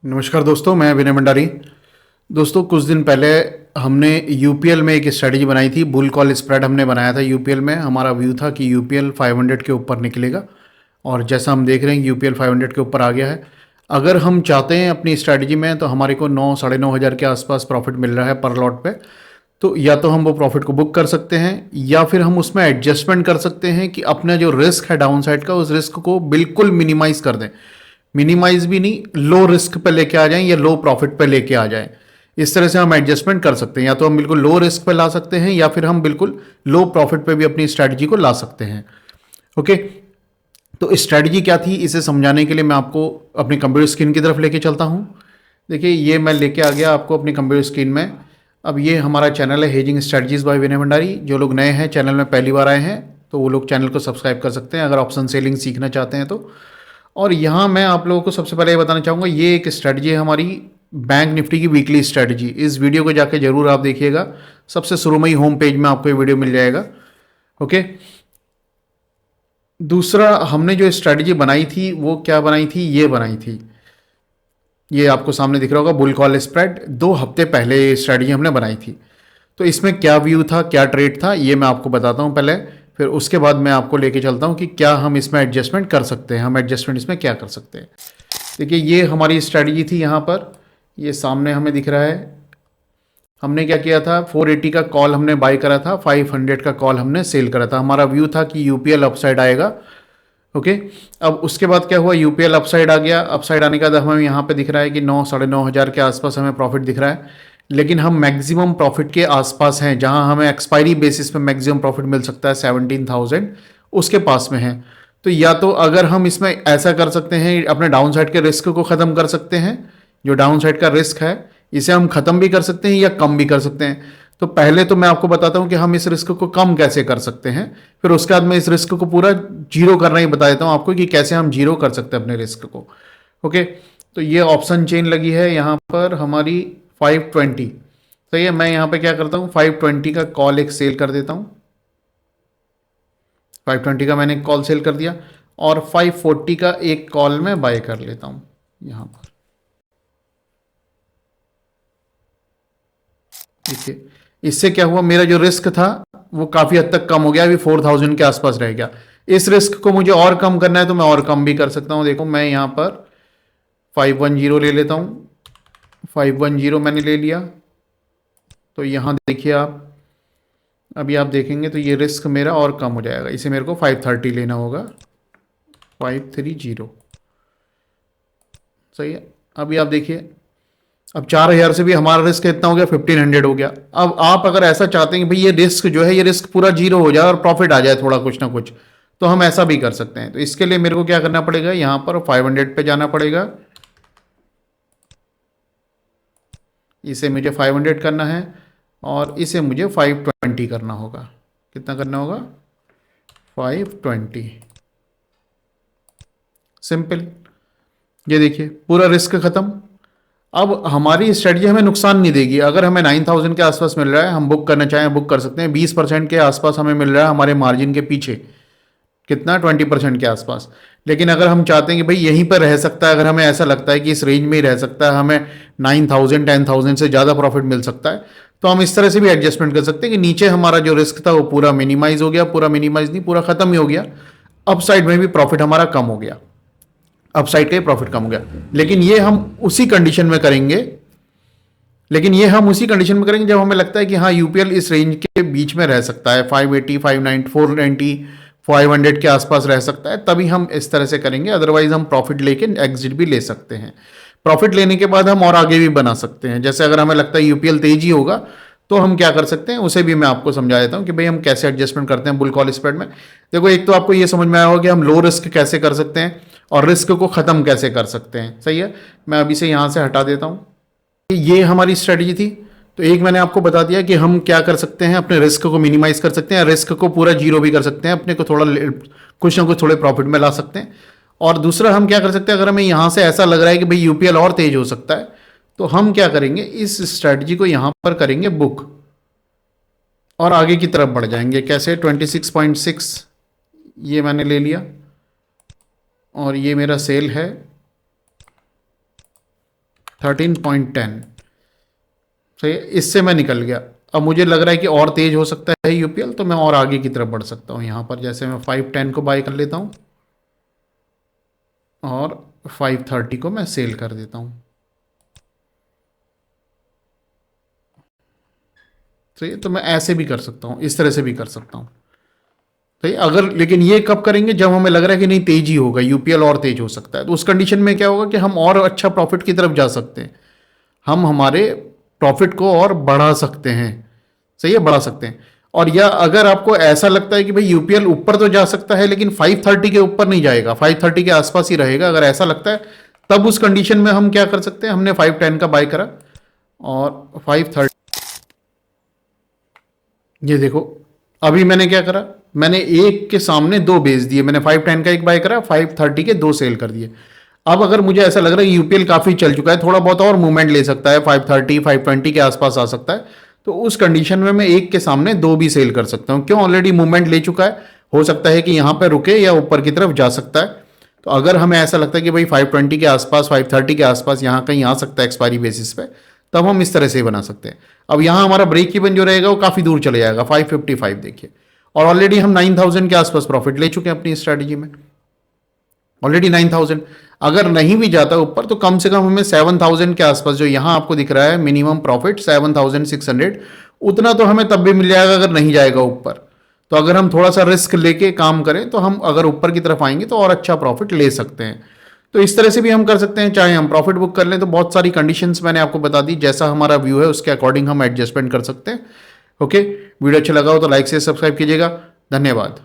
नमस्कार दोस्तों, मैं विनय भंडारी। दोस्तों, कुछ दिन पहले हमने यूपीएल में एक स्ट्रेटजी बनाई थी। बुल कॉल स्प्रेड हमने बनाया था यूपीएल में। हमारा व्यू था कि यूपीएल 500 के ऊपर निकलेगा और जैसा हम देख रहे हैं यूपीएल 500 के ऊपर आ गया है। अगर हम चाहते हैं अपनी स्ट्रेटजी में तो हमारे को 9 साढ़े 9 हज़ार के आसपास प्रॉफिट मिल रहा है पर लॉट पे। तो या तो हम वो प्रॉफिट को बुक कर सकते हैं या फिर हम उसमें एडजस्टमेंट कर सकते हैं कि अपना जो रिस्क है डाउन साइड का, उस रिस्क को बिल्कुल मिनिमाइज कर दें। मिनिमाइज भी नहीं, लो रिस्क पे लेके आ जाएं या लो प्रॉफिट पे लेके आ जाएं। इस तरह से हम एडजस्टमेंट कर सकते हैं। या तो हम बिल्कुल लो रिस्क पे ला सकते हैं या फिर हम बिल्कुल लो प्रॉफिट पे भी अपनी स्ट्रैटेजी को ला सकते हैं। ओके, तो स्ट्रैटेजी क्या थी इसे समझाने के लिए मैं आपको अपनी कंप्यूटर स्क्रीन की तरफ लेके चलता हूँ। देखिए, ये मैं लेके आ गया आपको अपनी कंप्यूटर स्क्रीन में। अब ये हमारा चैनल है हेजिंग स्ट्रैटेजीज बाय विनय भंडारी। जो लोग नए हैं, चैनल में पहली बार आए हैं, तो वो लोग चैनल को सब्सक्राइब कर सकते हैं अगर ऑप्शन सेलिंग सीखना चाहते हैं तो। और यहाँ मैं आप लोगों को सबसे पहले ये बताना चाहूँगा, ये एक स्ट्रेटजी है हमारी बैंक निफ्टी की वीकली स्ट्रेटजी। इस वीडियो को जाके जरूर आप देखिएगा। सबसे शुरू में ही होम पेज में आपको ये वीडियो मिल जाएगा। ओके, दूसरा हमने जो स्ट्रेटजी बनाई थी वो क्या बनाई थी, ये बनाई थी, ये आपको सामने दिख रहा होगा, बुल कॉल स्प्रेड। 2 हफ्ते पहले ये स्ट्रेटजी हमने बनाई थी। तो इसमें क्या व्यू था, क्या ट्रेड था, ये मैं आपको बताता हूँ पहले। फिर उसके बाद मैं आपको लेके चलता हूँ कि क्या हम इसमें एडजस्टमेंट कर सकते हैं। हम एडजस्टमेंट इसमें क्या कर सकते हैं। देखिए, ये हमारी स्ट्रेटजी थी। यहाँ पर ये सामने हमें दिख रहा है। हमने क्या किया था, 480 का कॉल हमने बाय करा था, 500 का कॉल हमने सेल करा था। हमारा व्यू था कि यूपीएल अपसाइड आएगा। ओके, अब उसके बाद क्या हुआ, यूपीएल अपसाइड आ गया। अपसाइड आने के बाद हमें यहाँ पे दिख रहा है कि 9 साढ़े 9 हज़ार के आसपास हमें प्रॉफिट दिख रहा है। लेकिन हम मैक्सिमम प्रॉफिट के आसपास हैं, जहां हमें एक्सपायरी बेसिस पे मैक्सिमम प्रॉफिट मिल सकता है 17,000, उसके पास में है। तो या तो अगर हम इसमें ऐसा कर सकते हैं, अपने डाउन साइड के रिस्क को ख़त्म कर सकते हैं। जो डाउन साइड का रिस्क है इसे हम ख़त्म भी कर सकते हैं या कम भी कर सकते हैं। तो पहले तो मैं आपको बताता हूं कि हम इस रिस्क को कम कैसे कर सकते हैं। फिर उसके बाद मैं इस रिस्क को पूरा जीरो करना ही बता देता हूं आपको कि कैसे हम जीरो कर सकते हैं अपने रिस्क को। ओके, तो ये ऑप्शन चेन लगी है यहाँ पर हमारी 520। सही है, मैं यहाँ पे क्या करता हूँ, 520 का कॉल एक सेल कर देता हूँ। 520 का मैंने एक कॉल सेल कर दिया और 540 का एक कॉल मैं बाय कर लेता हूँ यहाँ पर। देखिए, इससे क्या हुआ, मेरा जो रिस्क था वो काफ़ी हद तक कम हो गया। अभी 4000 के आसपास रह गया। इस रिस्क को मुझे और कम करना है तो मैं और कम भी कर सकता हूँ। देखो, मैं यहाँ पर 510 ले लेता हूँ। 510 मैंने ले लिया। तो यहाँ देखिए आप, अभी आप देखेंगे तो ये रिस्क मेरा और कम हो जाएगा। इसे मेरे को 530 लेना होगा, 530। सही है, अभी आप देखिए, अब 4000 से भी हमारा रिस्क कितना हो गया, 1500 हो गया। अब आप अगर ऐसा चाहते हैं कि भाई ये रिस्क जो है, ये रिस्क पूरा जीरो हो जाए और प्रॉफिट आ जाए थोड़ा कुछ ना कुछ, तो हम ऐसा भी कर सकते हैं। तो इसके लिए मेरे को क्या करना पड़ेगा, यहाँ पर 500 पे जाना पड़ेगा। इसे मुझे 500 करना है और इसे मुझे 520 करना होगा। कितना करना होगा, 520। सिंपल, ये देखिए पूरा रिस्क खत्म। अब हमारी स्ट्रेटजी हमें नुकसान नहीं देगी। अगर हमें 9000 के आसपास मिल रहा है, हम बुक करना चाहें बुक कर सकते हैं। 20% के आसपास हमें मिल रहा है हमारे मार्जिन के पीछे, कितना, 20% के आसपास। लेकिन अगर हम चाहते हैं कि भाई यहीं पर रह सकता है, अगर हमें ऐसा लगता है कि इस रेंज में ही रह सकता है, हमें 9000 10,000 से ज़्यादा प्रॉफिट मिल सकता है, तो हम इस तरह से भी एडजस्टमेंट कर सकते हैं कि नीचे हमारा जो रिस्क था वो पूरा मिनिमाइज हो गया। पूरा मिनिमाइज नहीं, पूरा खत्म ही हो गया। अप साइड में भी प्रॉफिट हमारा कम हो गया, अपसाइड का ही प्रॉफिट कम हो गया। लेकिन ये हम उसी कंडीशन में करेंगे, जब हमें लगता है कि हाँ यूपीएल इस रेंज के बीच में रह सकता है, 580 590 490 500 के आसपास रह सकता है, तभी हम इस तरह से करेंगे। अदरवाइज हम प्रॉफिट लेके एग्जिट भी ले सकते हैं। प्रॉफिट लेने के बाद हम और आगे भी बना सकते हैं। जैसे अगर हमें लगता है यूपीएल तेजी होगा तो हम क्या कर सकते हैं, उसे भी मैं आपको समझा देता हूं कि भाई हम कैसे एडजस्टमेंट करते हैं बुल कॉल स्प्रेड में। देखो, एक तो आपको ये समझ में आया होगा कि हम लो रिस्क कैसे कर सकते हैं और रिस्क को खत्म कैसे कर सकते हैं। सही है, मैं अभी से यहां से हटा देता हूं। ये हमारी स्ट्रेटजी थी। तो एक मैंने आपको बता दिया कि हम क्या कर सकते हैं, अपने रिस्क को मिनिमाइज कर सकते हैं, रिस्क को पूरा जीरो भी कर सकते हैं, अपने को थोड़ा कुछ ना कुछ थोड़े प्रॉफिट में ला सकते हैं। और दूसरा हम क्या कर सकते हैं, अगर हमें यहां से ऐसा लग रहा है कि भाई यूपीएल और तेज हो सकता है, तो हम क्या करेंगे, इस स्ट्रेटजी को यहां पर करेंगे बुक और आगे की तरफ बढ़ जाएंगे। कैसे, 26.6 ये मैंने ले लिया और ये मेरा सेल है 13.10 सही है, इससे मैं निकल गया। अब मुझे लग रहा है कि और तेज हो सकता है यूपीएल, तो मैं और आगे की तरफ बढ़ सकता हूँ। यहाँ पर जैसे मैं 510 को बाय कर लेता हूँ और 530 को मैं सेल कर देता हूँ। सही है, तो मैं ऐसे भी कर सकता हूँ, इस तरह से भी कर सकता हूँ। सही, अगर लेकिन ये कब करेंगे जब हमें लग रहा है कि नहीं तेजी होगा, यूपीएल और तेज हो सकता है, तो उस कंडीशन में क्या होगा कि हम और अच्छा प्रॉफिट की तरफ जा सकते हैं, हम हमारे प्रॉफिट को और बढ़ा सकते हैं। सही है, बढ़ा सकते हैं। और या अगर आपको ऐसा लगता है कि भाई यूपीएल ऊपर तो जा सकता है लेकिन 530 के ऊपर नहीं जाएगा, 530 के आसपास ही रहेगा, अगर ऐसा लगता है, तब उस कंडीशन में हम क्या कर सकते हैं, हमने 510 का बाय करा और 530, ये देखो अभी मैंने क्या करा, मैंने एक के सामने दो बेच दिए, मैंने 510 का एक बाय करा, 530 के दो सेल कर दिए। अब अगर मुझे ऐसा लग रहा है कि यूपीएल काफी चल चुका है, थोड़ा बहुत और मूवमेंट ले सकता है, 530 520 के आसपास आ सकता है, तो उस कंडीशन में मैं एक के सामने दो भी सेल कर सकता हूं। क्यों, ऑलरेडी मूवमेंट ले चुका है, हो सकता है कि यहां पर रुके या ऊपर की तरफ जा सकता है। तो अगर हमें ऐसा लगता है कि भाई 520 के आसपास 530 के आसपास यहां कहीं आ सकता है एक्सपायरी बेसिस पे, तब हम इस तरह से ही बना सकते हैं। अब यहां हमारा ब्रेक इवन जो रहेगा वो काफी दूर चले जाएगा, 555 देखिए, और ऑलरेडी हम 9000 के आसपास प्रॉफिट ले चुके हैं अपनी स्ट्रैटेजी में, ऑलरेडी 9000। अगर नहीं भी जाता ऊपर तो कम से कम हमें 7000 के आसपास, जो यहां आपको दिख रहा है मिनिमम प्रॉफिट 7600, उतना तो हमें तब भी मिल जाएगा अगर नहीं जाएगा ऊपर। तो अगर हम थोड़ा सा रिस्क लेके काम करें तो हम अगर ऊपर की तरफ आएंगे तो और अच्छा प्रॉफिट ले सकते हैं। तो इस तरह से भी हम कर सकते हैं, चाहे हम प्रॉफिट बुक कर लें तो बहुत सारी कंडीशंस मैंने आपको बता दी, जैसा हमारा व्यू है उसके अकॉर्डिंग हम एडजस्टमेंट कर सकते हैं। ओके, वीडियो अच्छा लगा हो तो लाइक से सब्सक्राइब कीजिएगा। धन्यवाद।